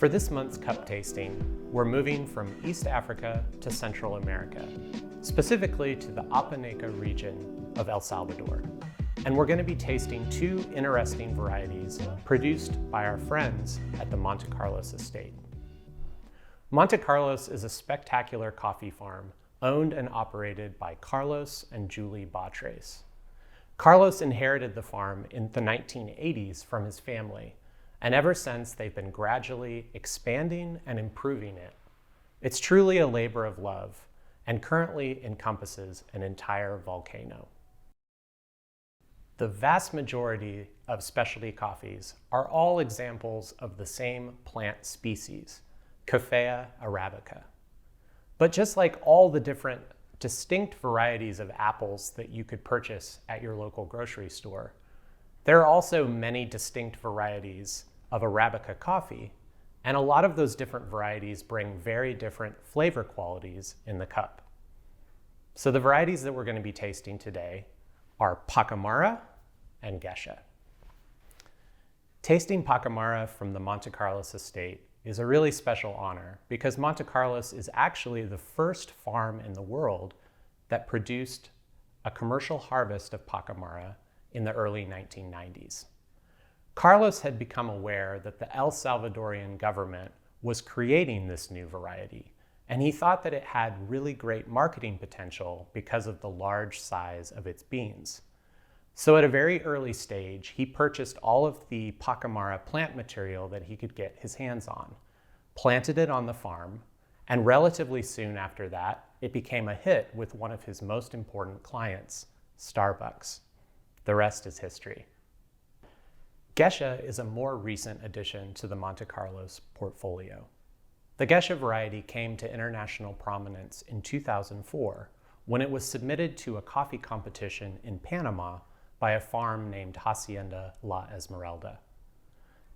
For this month's cup tasting, we're moving from East Africa to Central America, specifically to the Apaneca region of El Salvador. And we're going to be tasting two interesting varieties produced by our friends at the Montecarlos Estate. Montecarlos is a spectacular coffee farm owned and operated by Carlos and Julie Batres. Carlos inherited the farm in the 1980s from his family, and ever since they've been gradually expanding and improving it. It's truly a labor of love and currently encompasses an entire volcano. The vast majority of specialty coffees are all examples of the same plant species, Coffea arabica. But just like all the different distinct varieties of apples that you could purchase at your local grocery store, there are also many distinct varieties of Arabica coffee, and a lot of those different varieties bring very different flavor qualities in the cup. So the varieties that we're going to be tasting today are Pakamara and Geisha. Tasting Pakamara from the Montecarlos Estate is a really special honor because Montecarlos is actually the first farm in the world that produced a commercial harvest of Pakamara in the early 1990s. Carlos had become aware that the El Salvadorian government was creating this new variety, and he thought that it had really great marketing potential because of the large size of its beans. So at a very early stage, he purchased all of the Pakamara plant material that he could get his hands on, planted it on the farm, and relatively soon after that, it became a hit with one of his most important clients, Starbucks. The rest is history. Geisha is a more recent addition to the Montecarlos portfolio. The Geisha variety came to international prominence in 2004 when it was submitted to a coffee competition in Panama by a farm named Hacienda La Esmeralda.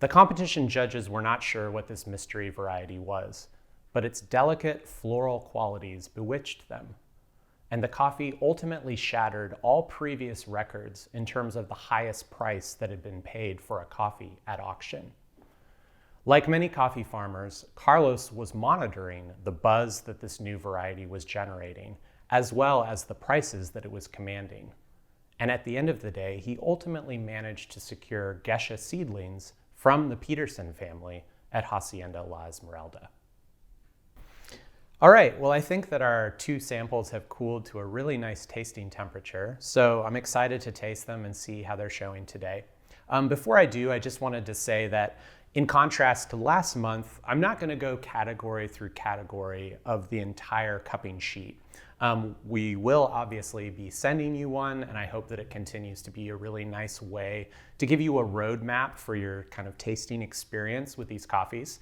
The competition judges were not sure what this mystery variety was, but its delicate floral qualities bewitched them, and the coffee ultimately shattered all previous records in terms of the highest price that had been paid for a coffee at auction. Like many coffee farmers, Carlos was monitoring the buzz that this new variety was generating, as well as the prices that it was commanding. And at the end of the day, he ultimately managed to secure Geisha seedlings from the Peterson family at Hacienda La Esmeralda. All right, well, I think that our two samples have cooled to a really nice tasting temperature, so I'm excited to taste them and see how they're showing today. Before I do, I just wanted to say that in contrast to last month, I'm not going to go category through category of the entire cupping sheet. We will obviously be sending you one, and I hope that it continues to be a really nice way to give you a roadmap for your kind of tasting experience with these coffees.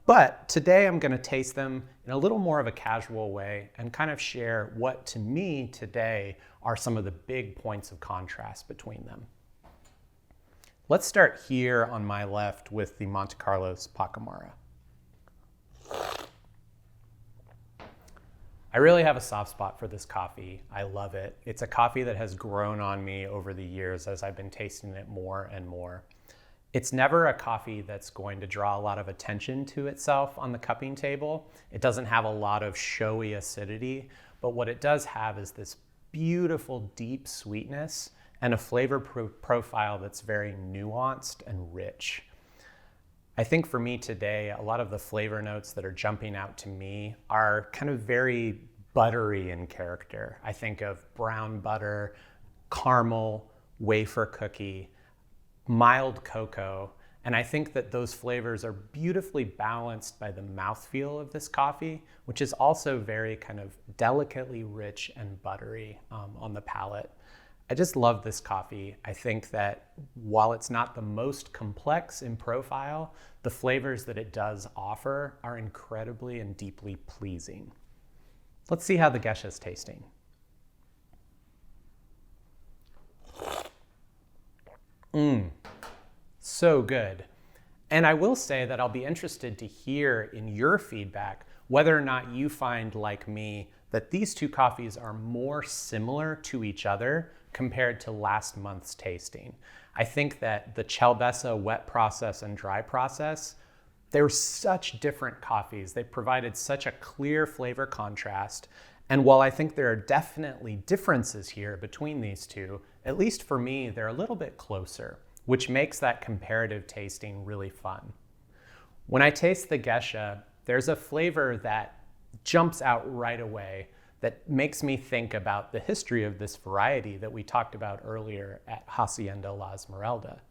But today I'm going to taste them in a little more of a casual way and kind of share what to me today are some of the big points of contrast between them. Let's start here on my left with the Montecarlos Pakamara. I really have a soft spot for this coffee. I love it. It's a coffee that has grown on me over the years as I've been tasting it more and more. It's never a coffee that's going to draw a lot of attention to itself on the cupping table. It doesn't have a lot of showy acidity, but what it does have is this beautiful deep sweetness and a flavor profile that's very nuanced and rich. I think for me today, a lot of the flavor notes that are jumping out to me are kind of very buttery in character. I think of brown butter, caramel, wafer cookie, mild cocoa, and I think that those flavors are beautifully balanced by the mouthfeel of this coffee, which is also very kind of delicately rich and buttery on the palate. I just love this coffee. I think that while it's not the most complex in profile, the flavors that it does offer are incredibly and deeply pleasing. Let's see how the Geisha is tasting. So good. And I will say that I'll be interested to hear in your feedback whether or not you find, like me, that these two coffees are more similar to each other compared to last month's tasting. I think that the Chelbessa wet process and dry process They were such different coffees. They provided such a clear flavor contrast. And while I think there are definitely differences here between these two, at least for me, they're a little bit closer, which makes that comparative tasting really fun. When I taste the Geisha, there's a flavor that jumps out right away that makes me think about the history of this variety that we talked about earlier at Hacienda La Esmeralda.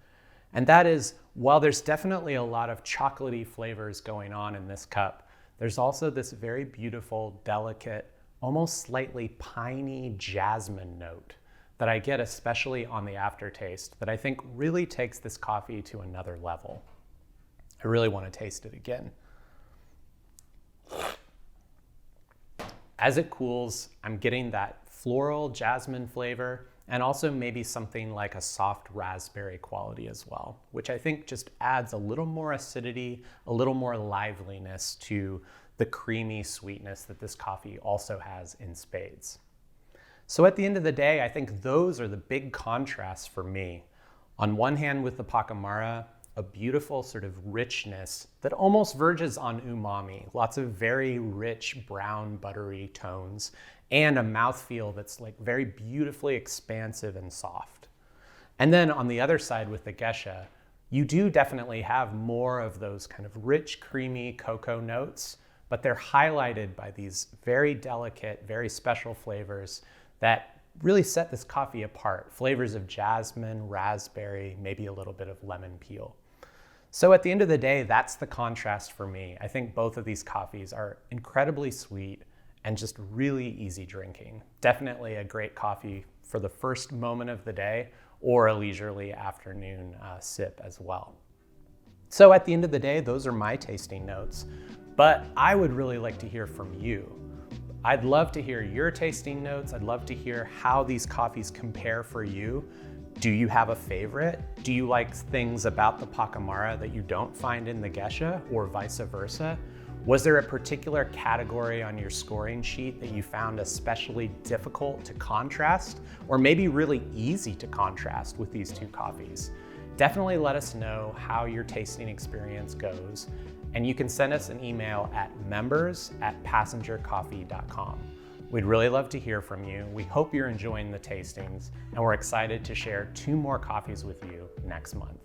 And that is, while there's definitely a lot of chocolatey flavors going on in this cup, there's also this very beautiful, delicate, almost slightly piney jasmine note that I get especially on the aftertaste that I think really takes this coffee to another level. I really want to taste it again. As it cools, I'm getting that floral jasmine flavor and also maybe something like a soft raspberry quality as well, which I think just adds a little more acidity, a little more liveliness to the creamy sweetness that this coffee also has in spades. So at the end of the day, I think those are the big contrasts for me. On one hand, with the Pakamara, a beautiful sort of richness that almost verges on umami, lots of very rich brown buttery tones, and a mouthfeel that's like very beautifully expansive and soft. And then on the other side with the Geisha, you do definitely have more of those kind of rich, creamy cocoa notes, but they're highlighted by these very delicate, very special flavors that really set this coffee apart. Flavors of jasmine, raspberry, maybe a little bit of lemon peel. So at the end of the day, that's the contrast for me. I think both of these coffees are incredibly sweet and just really easy drinking. Definitely a great coffee for the first moment of the day or a leisurely afternoon sip as well. So at the end of the day, those are my tasting notes, but I would really like to hear from you. I'd love to hear your tasting notes. I'd love to hear how these coffees compare for you. Do you have a favorite? Do you like things about the Pakamara that you don't find in the Geisha, or vice versa? Was there a particular category on your scoring sheet that you found especially difficult to contrast, or maybe really easy to contrast with these two coffees? Definitely let us know how your tasting experience goes, and you can send us an email at members@passengercoffee.com. We'd really love to hear from you. We hope you're enjoying the tastings, and we're excited to share 2 more coffees with you next month.